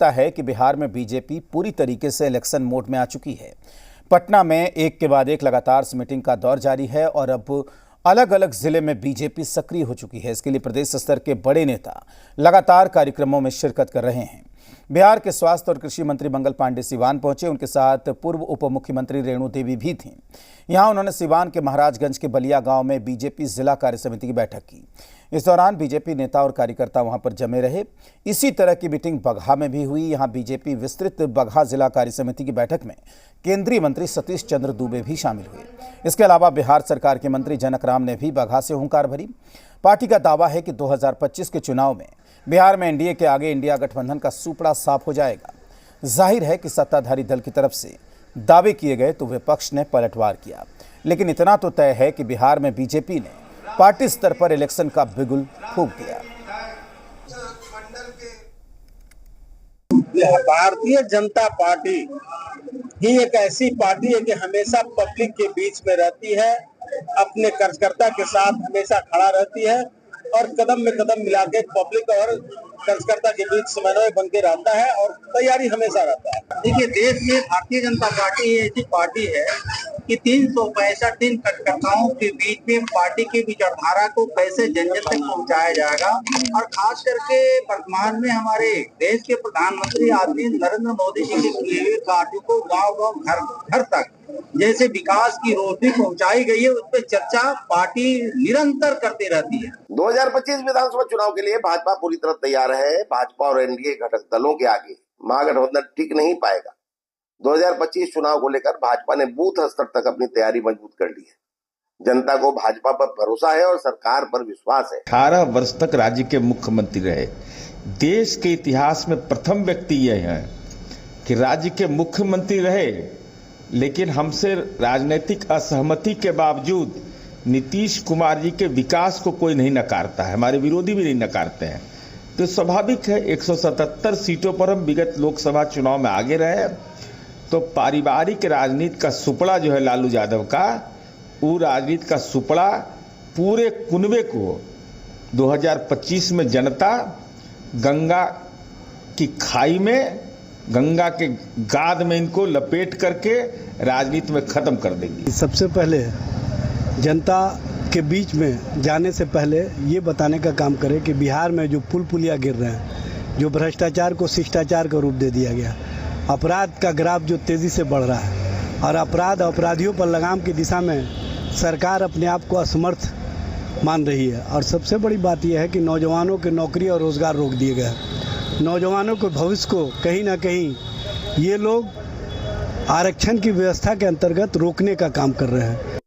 लगता है कि बिहार में बीजेपी पूरी तरीके से इलेक्शन मोड में आ चुकी है। पटना में एक के बाद एक लगातार मीटिंग का दौर जारी है और अब अलग अलग जिले में बीजेपी सक्रिय हो चुकी है। इसके लिए प्रदेश स्तर के बड़े नेता लगातार कार्यक्रमों में शिरकत कर रहे हैं। बिहार के स्वास्थ्य और कृषि मंत्री मंगल पांडे सिवान पहुंचे। उनके साथ पूर्व उप मुख्यमंत्री रेणु देवी भी थीं। यहां उन्होंने सिवान के महाराजगंज के बलिया गांव में बीजेपी जिला कार्य समिति की बैठक की। इस दौरान बीजेपी नेता और कार्यकर्ता वहां पर जमे रहे। इसी तरह की मीटिंग बगहा में भी हुई। यहां बीजेपी विस्तृत बगहा जिला कार्य समिति की बैठक में केंद्रीय मंत्री सतीश चंद्र दूबे भी शामिल हुए। इसके अलावा बिहार सरकार के मंत्री जनक राम ने भी बगहा से हुंकार भरी। पार्टी का दावा है कि 2025 के चुनाव में बिहार में एनडीए के आगे इंडिया गठबंधन का सुपड़ा साफ हो जाएगा। जाहिर है कि सत्ताधारी दल की तरफ से दावे किए गए तो विपक्ष ने पलटवार किया, लेकिन इतना तो तय है कि बिहार में बीजेपी ने पार्टी स्तर पर इलेक्शन का बिगुल फूंक दिया। भारतीय जनता पार्टी ही एक ऐसी पार्टी है कि हमेशा पब्लिक के बीच में रहती है, अपने कार्यकर्ता के साथ हमेशा खड़ा रहती है और कदम में कदम मिला के पब्लिक और कार्यकर्ता के बीच समन्वय बन के रहता है और तैयारी हमेशा रहता है। देखिए, देश में भारतीय जनता पार्टी ऐसी पार्टी है कि 365 दिन कार्यकर्ताओं के बीच में पार्टी की विचारधारा को कैसे जन जन तक पहुंचाया जाएगा और खास करके वर्तमान में हमारे देश के प्रधानमंत्री आदरणीय नरेंद्र मोदी जी के किए हुए कार्यों को गांव-गांव घर तक जैसे विकास की रोशनी पहुंचाई गई है, उस पर चर्चा पार्टी निरंतर करती रहती है। 2025 विधानसभा चुनाव के लिए भाजपा पूरी तरह तैयार है। भाजपा और एनडीए घटक दलों के आगे महागठबंधन टिक नहीं पाएगा। 2025 चुनाव को लेकर भाजपा ने बूथ स्तर तक अपनी तैयारी मजबूत कर ली है। जनता को भाजपा पर भरोसा है और सरकार पर विश्वास है। 18 वर्ष तक राज्य के मुख्यमंत्री रहे। देश के इतिहास में प्रथम व्यक्ति यह है कि राज्य के मुख्यमंत्री रहे, लेकिन हमसे राजनीतिक असहमति के बावजूद नीतीश कुमार जी के विकास को कोई नहीं नकारता है, हमारे विरोधी भी नहीं नकारते हैं। तो स्वाभाविक है 177 सीटों पर हम विगत लोकसभा चुनाव में आगे रहे। तो पारिवारिक राजनीति का सुपड़ा जो है लालू यादव का, वो राजनीति का सुपड़ा पूरे कुनबे को 2025 में जनता गंगा की खाई में, गंगा के गाद में इनको लपेट करके राजनीति में खत्म कर देगी। सबसे पहले जनता के बीच में जाने से पहले ये बताने का काम करें कि बिहार में जो पुल पुलिया गिर रहे हैं, जो भ्रष्टाचार को शिष्टाचार का रूप दे दिया गया, अपराध का ग्राफ जो तेज़ी से बढ़ रहा है और अपराधियों पर लगाम की दिशा में सरकार अपने आप को असमर्थ मान रही है। और सबसे बड़ी बात यह है कि नौजवानों के नौकरी और रोज़गार रोक दिए गए हैं। नौजवानों के भविष्य को कहीं ना कहीं ये लोग आरक्षण की व्यवस्था के अंतर्गत रोकने का काम कर रहे हैं।